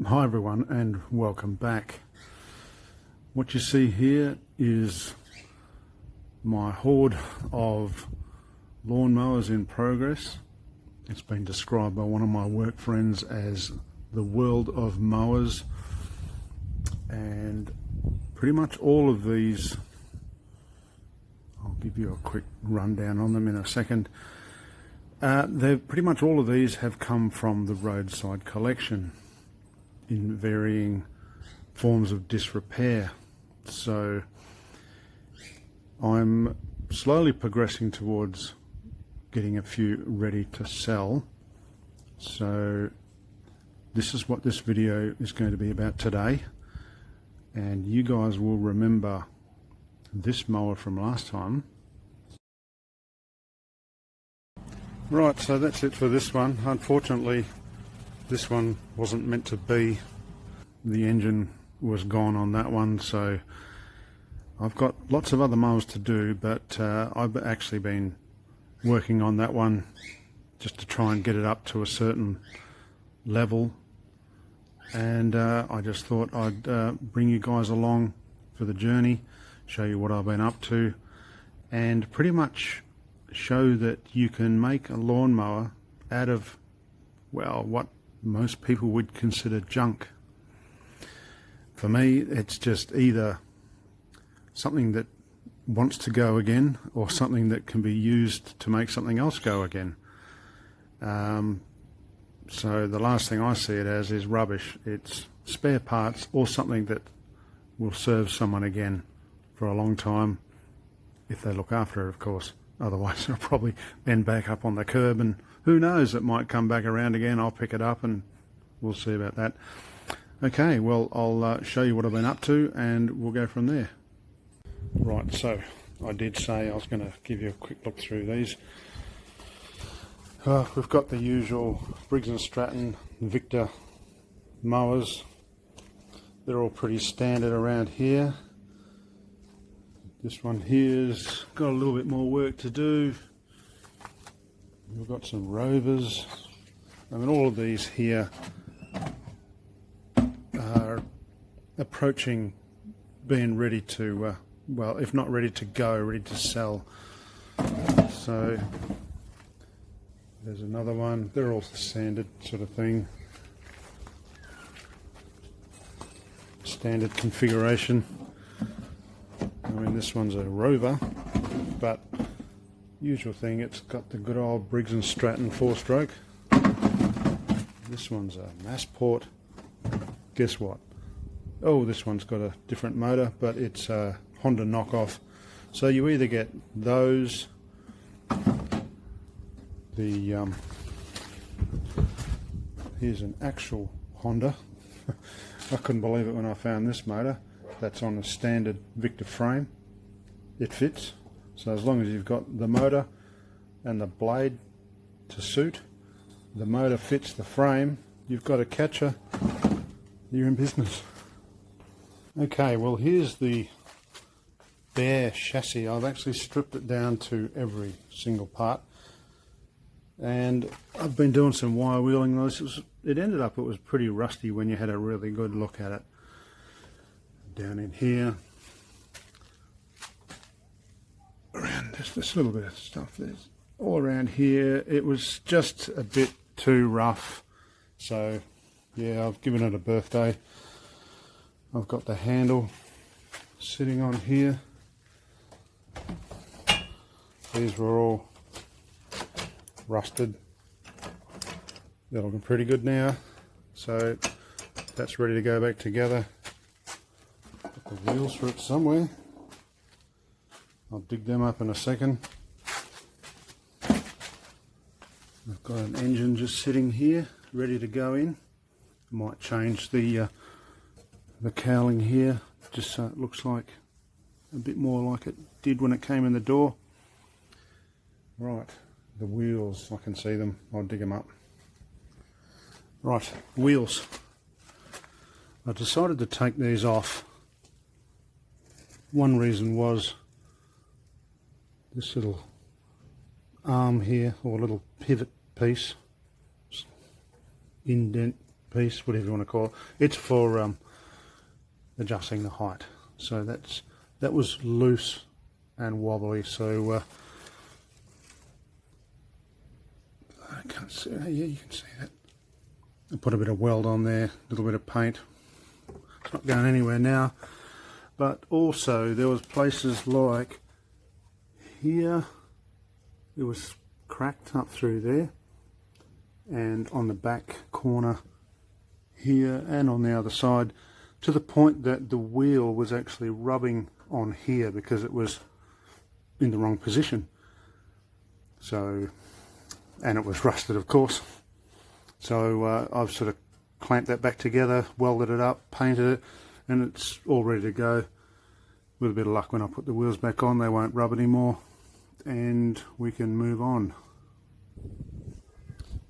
Hi everyone and welcome back. What you see here is my hoard of lawnmowers in progress. It's been described by one of my work friends as the world of mowers, and pretty much all of these, I'll give you a quick rundown on them in a second. Pretty much all of these have come from the roadside collection in varying forms of disrepair. So I'm slowly progressing towards getting a few ready to sell. So this is what this video is going to be about today, and you guys will remember this mower from last time. Right, so that's it for this one. Unfortunately, this one wasn't meant to be. The engine was gone on that one, so I've got lots of other mowers to do, but I've actually been working on that one just to try and get it up to a certain level, and I just thought I'd bring you guys along for the journey, show you what I've been up to, and pretty much show that you can make a lawnmower out of, well, what most people would consider junk. For me, it's just either something that wants to go again or something that can be used to make something else go again. So the last thing I see it as is rubbish. It's spare parts or something that will serve someone again for a long time, if they look after it, of course. Otherwise it'll probably end back up on the curb, and who knows, it might come back around again. I'll pick it up and we'll see about that. Okay, well, I'll show you what I've been up to and we'll go from there. Right, so I did say I was going to give you a quick look through these. We've got the usual Briggs & Stratton Victor mowers. They're all pretty standard around here. This one here's got a little bit more work to do. We've got some Rovers. I mean, all of these here are approaching being ready to, well, if not ready to go, ready to sell. So there's another one. They're all the standard sort of thing. Standard configuration. I mean, this one's a Rover, but usual thing, it's got the good old Briggs & Stratton 4-stroke. This one's a Massport. Guess what? Oh, this one's got a different motor, but it's a Honda knockoff. So you either get those, here's an actual Honda. I couldn't believe it when I found this motor. That's on a standard Victor frame. It fits, so as long as you've got the motor and the blade to suit, the motor fits the frame, you've got a catcher, you're in business. Okay, well, here's the bare chassis. I've actually stripped it down to every single part, and I've been doing some wire wheeling on this. It ended up, it was pretty rusty when you had a really good look at it. Down in here, around this little bit of stuff, there's all around here. It was just a bit too rough, so yeah, I've given it a birthday. I've got the handle sitting on here. These were all rusted. They're looking pretty good now, so that's ready to go back together. Got the wheels for it somewhere. I'll dig them up in a second. I've got an engine just sitting here, ready to go in. Might change the cowling here, just so it looks like a bit more like it did when it came in the door. Right, the wheels, I can see them. I'll dig them up. Right, wheels. I decided to take these off. One reason was this little arm here, or little pivot piece, indent piece, whatever you want to call it. It's for adjusting the height. So that was loose and wobbly, so I can't see. Yeah, you can see that. I put a bit of weld on there, a little bit of paint. It's not going anywhere now. But also there was places like here, it was cracked up through there, and on the back corner here and on the other side, to the point that the wheel was actually rubbing on here because it was in the wrong position. So, and it was rusted, of course. So I've sort of clamped that back together, welded it up, painted it, and it's all ready to go. With a bit of luck, when I put the wheels back on, they won't rub anymore, and we can move on.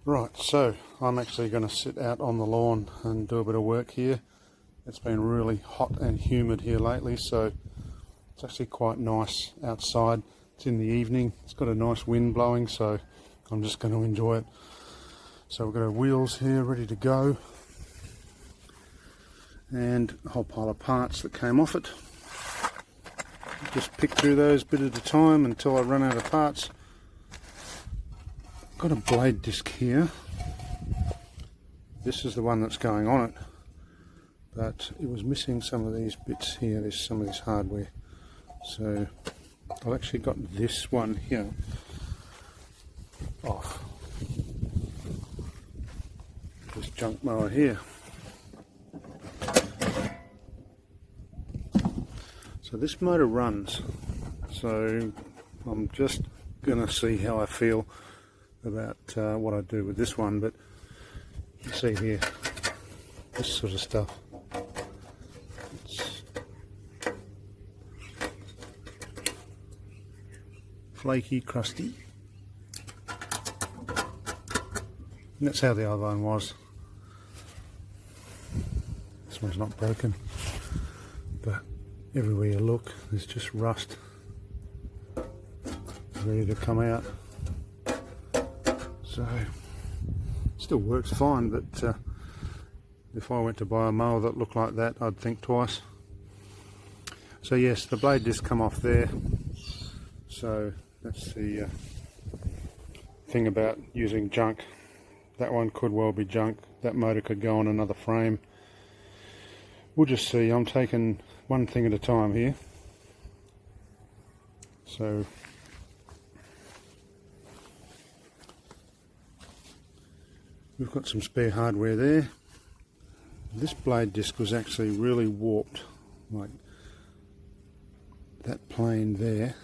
Right, so I'm actually going to sit out on the lawn and do a bit of work here. It's been really hot and humid here lately, so it's actually quite nice outside. It's in the evening, it's got a nice wind blowing, so I'm just going to enjoy it. So we've got our wheels here ready to go, and a whole pile of parts that came off it. Just pick through those bit at a time until I run out of parts. Got a blade disc here. This is the one that's going on it, but it was missing some of these bits here. There's some of this hardware, so I've actually got this one here off. This junk mower here. So this motor runs, so I'm just going to see how I feel about what I do with this one. But you see here, this sort of stuff, it's flaky, crusty, and that's how the other one was. This one's not broken, but everywhere you look, there's just rust ready to come out. So still works fine, but if I went to buy a mower that looked like that, I'd think twice. So yes, the blade disc come off there. So that's the thing about using junk. That one could well be junk. That motor could go on another frame. We'll just see. I'm taking one thing at a time here. So we've got some spare hardware there. This blade disc was actually really warped, like that plane there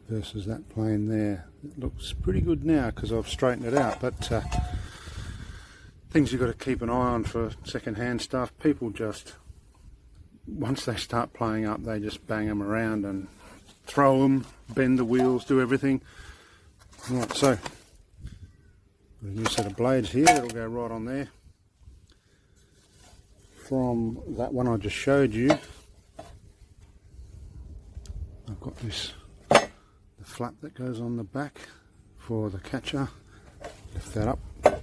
versus that plane there. It looks pretty good now because I've straightened it out, but things you've got to keep an eye on for second-hand stuff. People just, once they start playing up, they just bang them around and throw them, bend the wheels, do everything. Right, so a new set of blades here that'll go right on there. From that one I just showed you, I've got this, the flap that goes on the back for the catcher. Lift that up,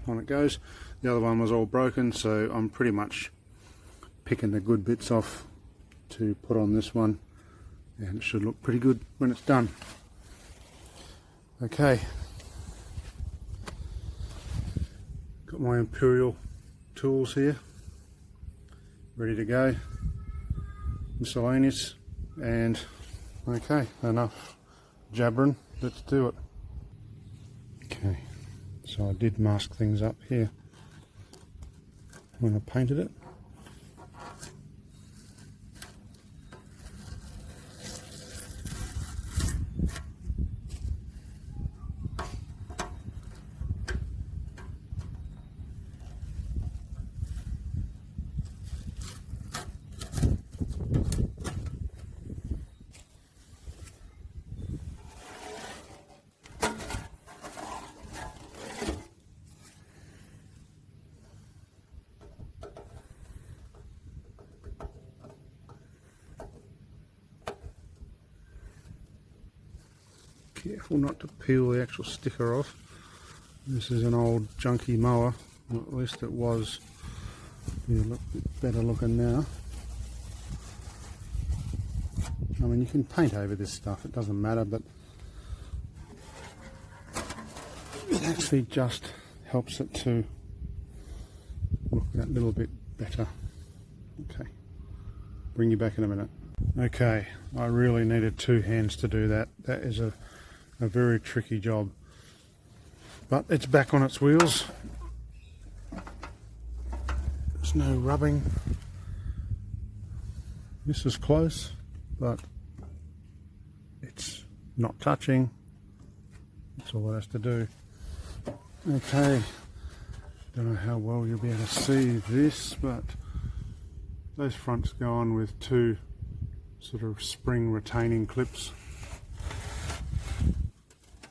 on it goes. The other one was all broken, so I'm pretty much picking the good bits off to put on this one, and it should look pretty good when it's done. Okay, got my Imperial tools here ready to go, miscellaneous, and okay, enough jabbering, let's do it. Okay, so I did mask things up here when I painted it. Careful not to peel the actual sticker off. This is an old junky mower, Well, at least it was. You look a bit better looking now. I mean, you can paint over this stuff, it doesn't matter, but it actually just helps it to look that little bit better. Okay, bring you back in a minute. Okay, I really needed 2 hands to do that. That is a very tricky job. But it's back on its wheels. There's no rubbing. This is close, but it's not touching. That's all it has to do. Okay, don't know how well you'll be able to see this, but those fronts go on with 2 sort of spring retaining clips.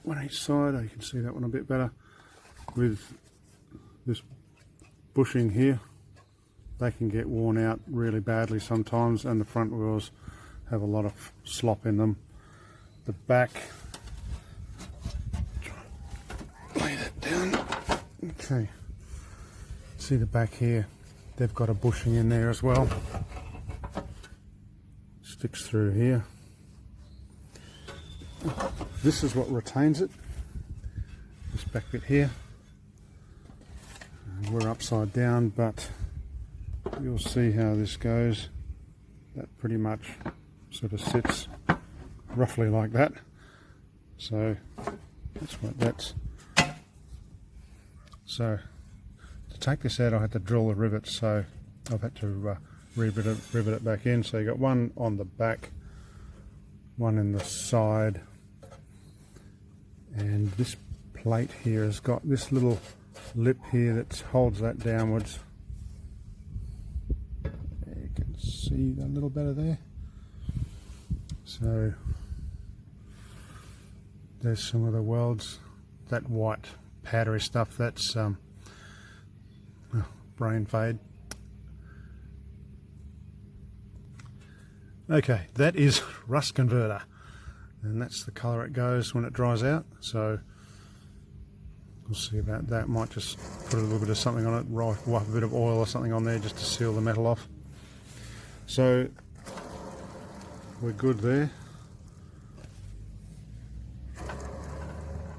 One each side. You can see that one a bit better. With this bushing here, they can get worn out really badly sometimes, and the front wheels have a lot of slop in them. The back, lay that down. Okay, see the back here, they've got a bushing in there as well. Sticks through here. This is what retains it, this back bit here. We're upside down, but you'll see how this goes. That pretty much sort of sits roughly like that. So that's what that's. So to take this out, I had to drill the rivets, so I've had to rivet it back in. So you got one on the back, one in the side, and this plate here has got this little lip here that holds that downwards. You can see a little better there. So there's some of the welds. That white powdery stuff, that's brain fade. Okay, that is rust converter, and that's the colour it goes when it dries out. So we'll see about that. Might just put a little bit of something on it, wipe a bit of oil or something on there just to seal the metal off. So we're good there,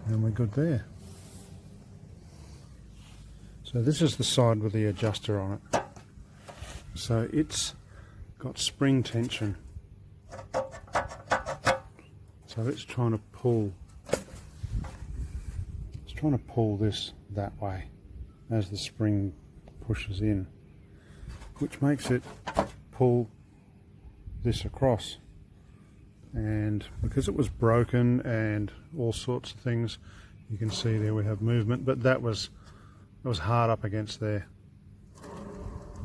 and we're good there. So this is the side with the adjuster on it. So it's got spring tension. So it's trying to pull. It's trying to pull this that way as the spring pushes in, which makes it pull this across. And because it was broken and all sorts of things, you can see there we have movement, but that was hard up against there.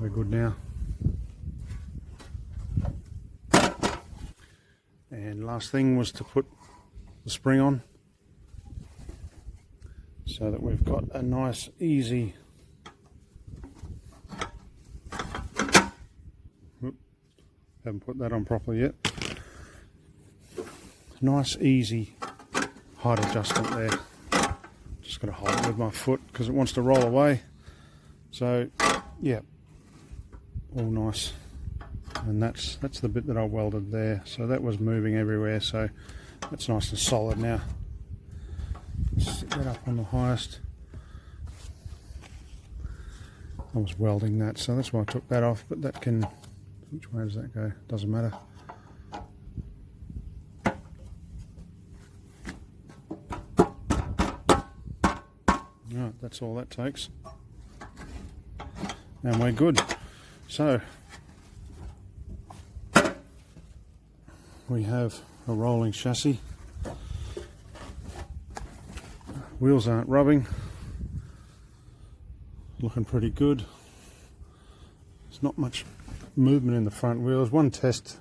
We're good now. And last thing was to put the spring on, so that we've got a nice easy haven't put that on properly yet. Nice easy height adjustment there. Just got to hold it with my foot because it wants to roll away. So yeah, all nice. And that's the bit that I welded there. So that was moving everywhere, so that's nice and solid now. Set that up on the highest. I was welding that, so that's why I took that off, but that can, which way does that go? Doesn't matter. Right, that's all that takes. And we're good. So we have a rolling chassis. Wheels aren't rubbing. Looking pretty good. There's not much movement in the front wheels. One test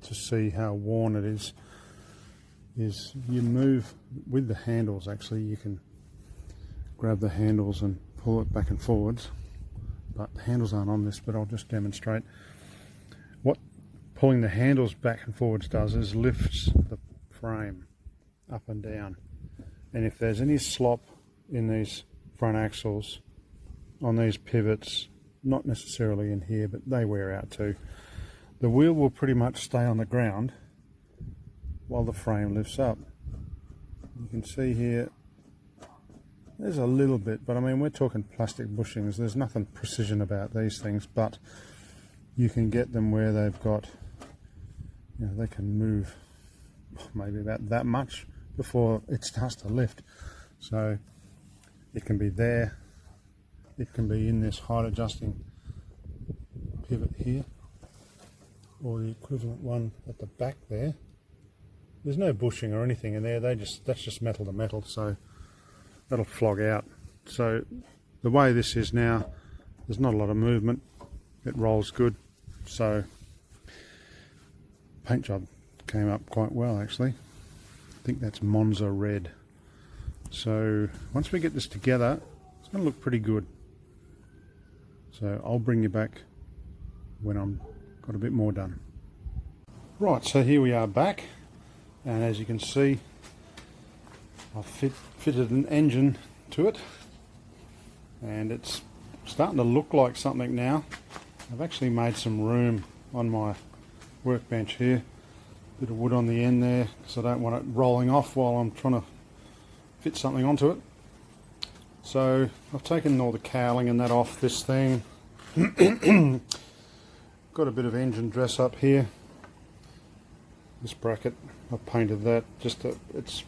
to see how worn it is you move with the handles. Actually, you can grab the handles and pull it back and forwards, but the handles aren't on this, but I'll just demonstrate. What pulling the handles back and forwards does is lifts the frame up and down, and if there's any slop in these front axles, on these pivots, not necessarily in here, but they wear out too. The wheel will pretty much stay on the ground while the frame lifts up. You can see here there's a little bit, but I mean, we're talking plastic bushings. There's nothing precision about these things, but you can get them where they've got, you know, they can move maybe about that much before it starts to lift. So it can be there, it can be in this height adjusting pivot here, or the equivalent one at the back there. There's no bushing or anything in there, that's just metal to metal, so that'll flog out. So the way this is now, there's not a lot of movement, it rolls good. So paint job came up quite well actually. I think that's Monza red. So once we get this together, it's going to look pretty good. So I'll bring you back when I'm got a bit more done. Right, so here we are back, and as you can see, I've fitted an engine to it, and it's starting to look like something now. I've actually made some room on my workbench here, bit of wood on the end there, because I don't want it rolling off while I'm trying to fit something onto it. So I've taken all the cowling and that off this thing. Got a bit of engine dress up here. This bracket, I've painted that, it's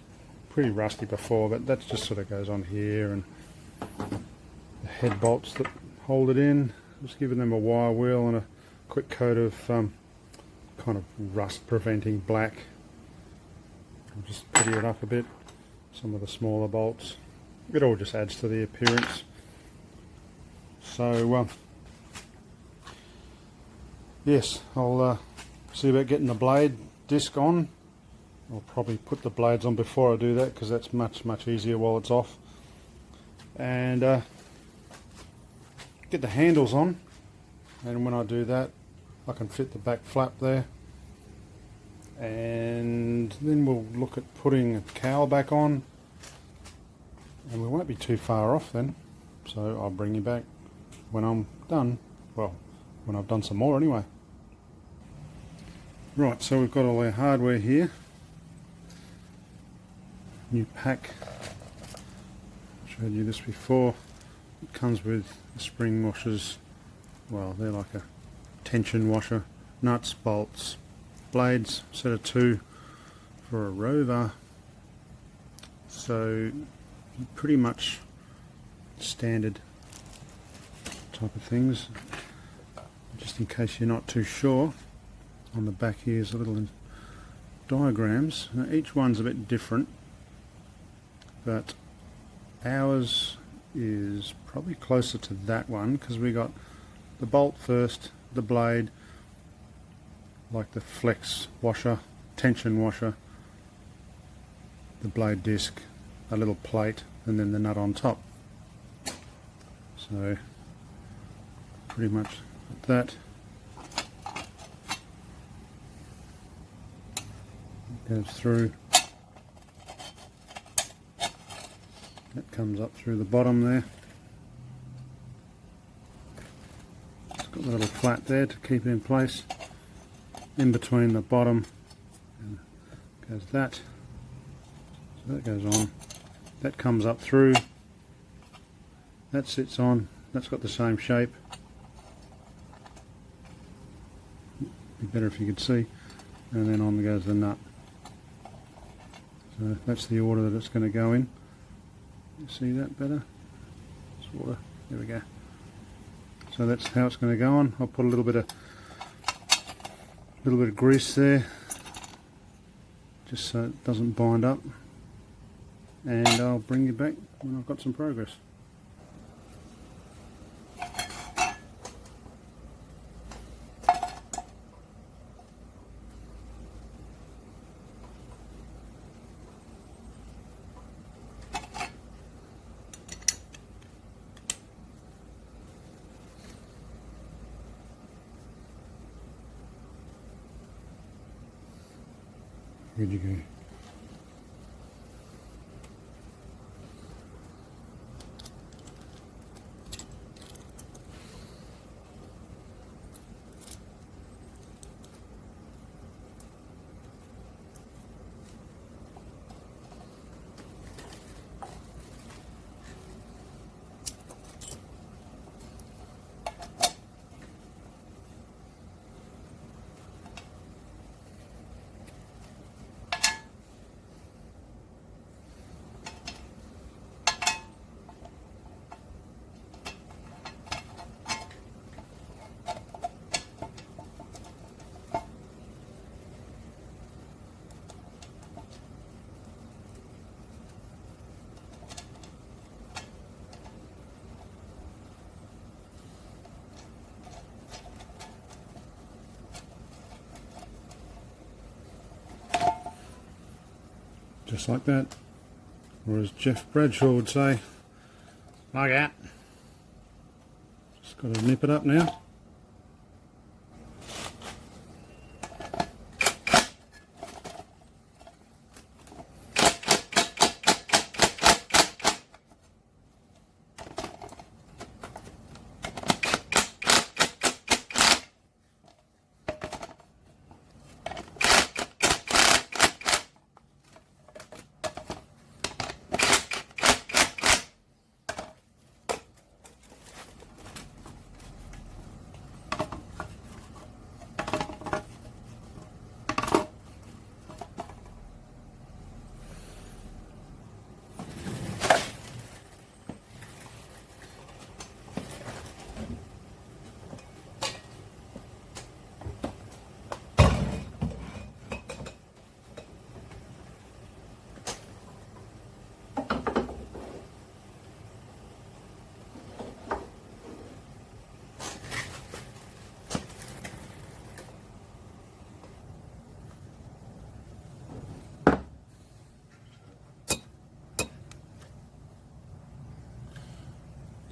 pretty rusty before, but that just sort of goes on here, and the head bolts that hold it in, just giving them a wire wheel and a quick coat of kind of rust preventing black. I'll just pretty it up a bit, some of the smaller bolts. It all just adds to the appearance. So yes, I'll see about getting the blade disc on. I'll probably put the blades on before I do that, because that's much easier while it's off. And get the handles on, and when I do that I can fit the back flap there, and then we'll look at putting a cowl back on, and we won't be too far off then. So I'll bring you back when I'm done, well, when I've done some more anyway. Right, so we've got all our hardware here. New pack, showed you this before. It comes with the spring washers, well, they're like a tension washer, nuts, bolts, blades, set of 2 for a Rover. So pretty much standard type of things. Just in case you're not too sure, on the back here is a little diagrams. Now, each one's a bit different, but ours is probably closer to that one, because we got the bolt first, the blade, like the flex washer, tension washer, the blade disc, a little plate, and then the nut on top. So pretty much that. Goes through, that comes up through the bottom there. It's got the little flat there to keep it in place. In between the bottom and goes that, so that goes on, that comes up through, that sits on, that's got the same shape. Be better if you could see, and then on goes the nut. So that's the order that it's going to go in. You see that better? Sort of. There we go. So that's how it's going to go on. I'll put a little bit of grease there, just so it doesn't bind up. And I'll bring you back when I've got some progress. Where'd you go? just like that. Or as Jeff Bradshaw would say, like that. Just got to nip it up now.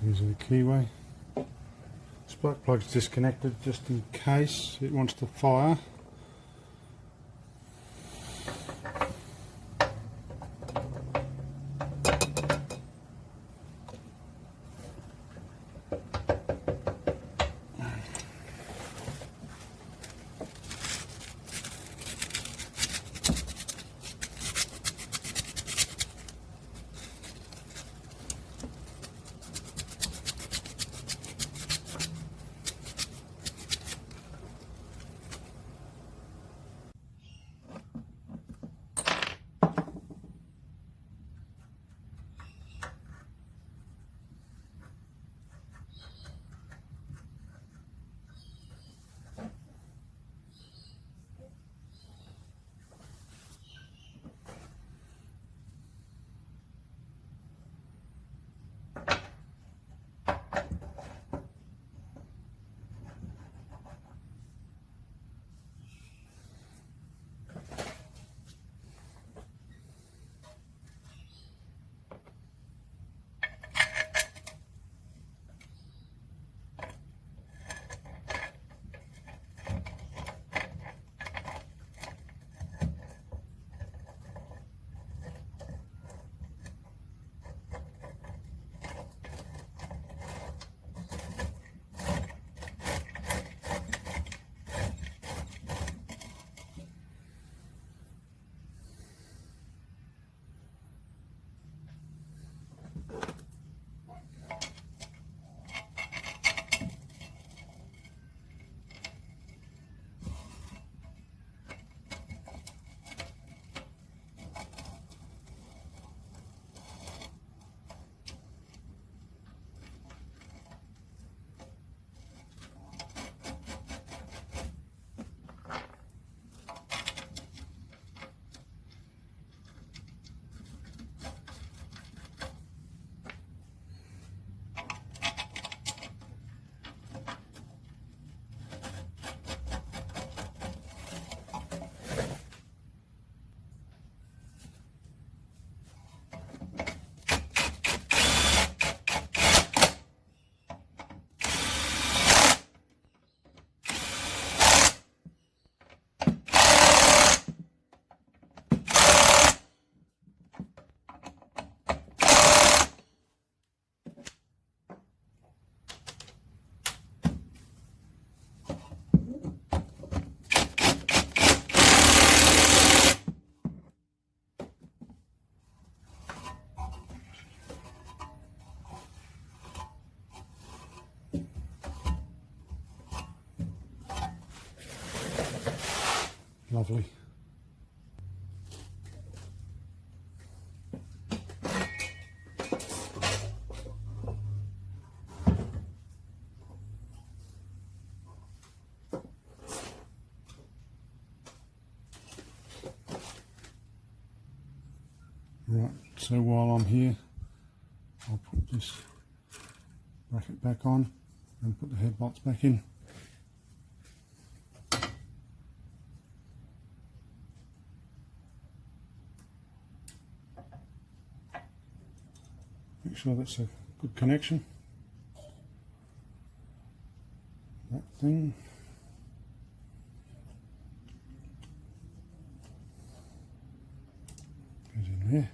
Using the keyway. Spark plug's disconnected just in case it wants to fire. Lovely. Right, so while I'm here, I'll put this bracket back on and put the headbolts back in. Make sure that's a good connection. That thing. Goes in there.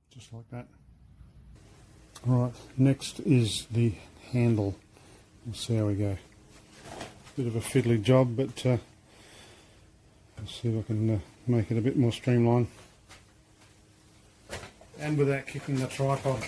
Just like that. Alright, next is the handle. We'll see how we go. Bit of a fiddly job, but I'll see if I can make it a bit more streamlined. And without kicking the tripod.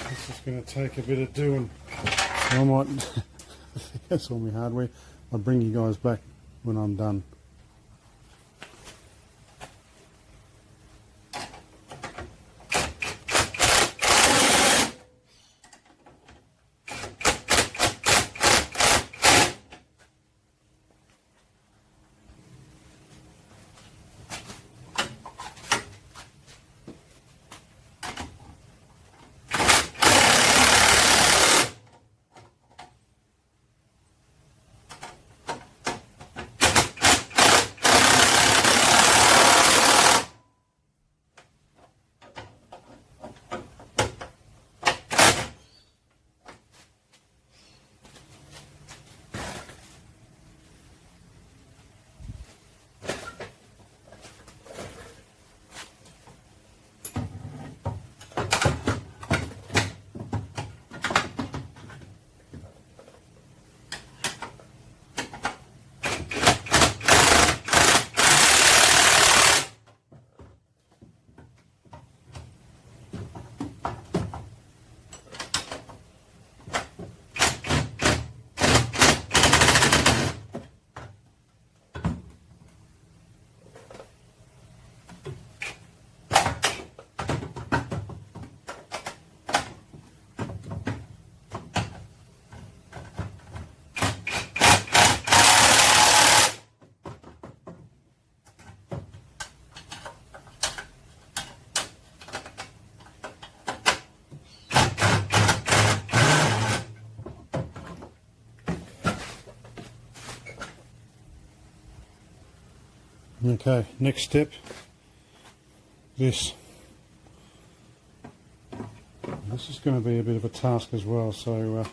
This is going to take a bit of doing. I might, I think that's all my hardware. I'll bring you guys back when I'm done. Okay, next step, this is going to be a bit of a task as well, so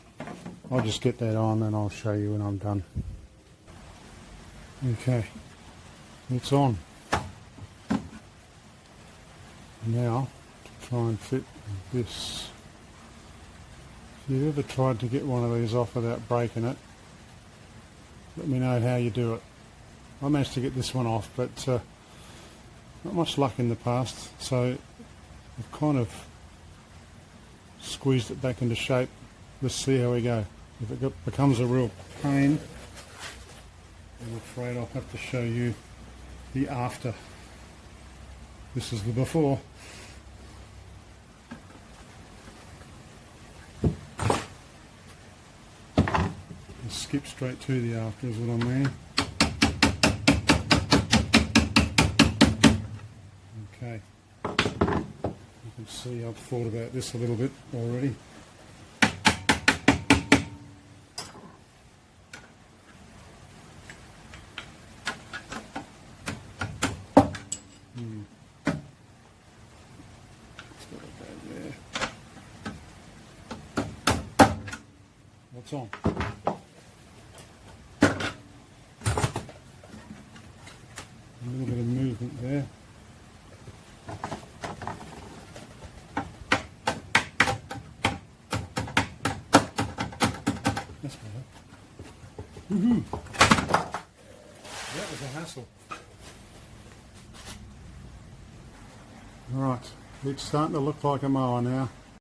I'll just get that on and I'll show you when I'm done. Okay, it's on. Now, to try and fit this. If you've ever tried to get one of these off without breaking it, let me know how you do it. I managed to get this one off, but not much luck in the past, so I've kind of squeezed it back into shape. Let's see how we go. If it becomes a real pain, I'm afraid I'll have to show you the after. This is the before. Just skip straight to the after is what I mean. Okay. You can see I've thought about this a little bit already. What's on? A little bit of movement there. That's better. Woohoo! That was a hassle. Right, it's starting to look like a mower now.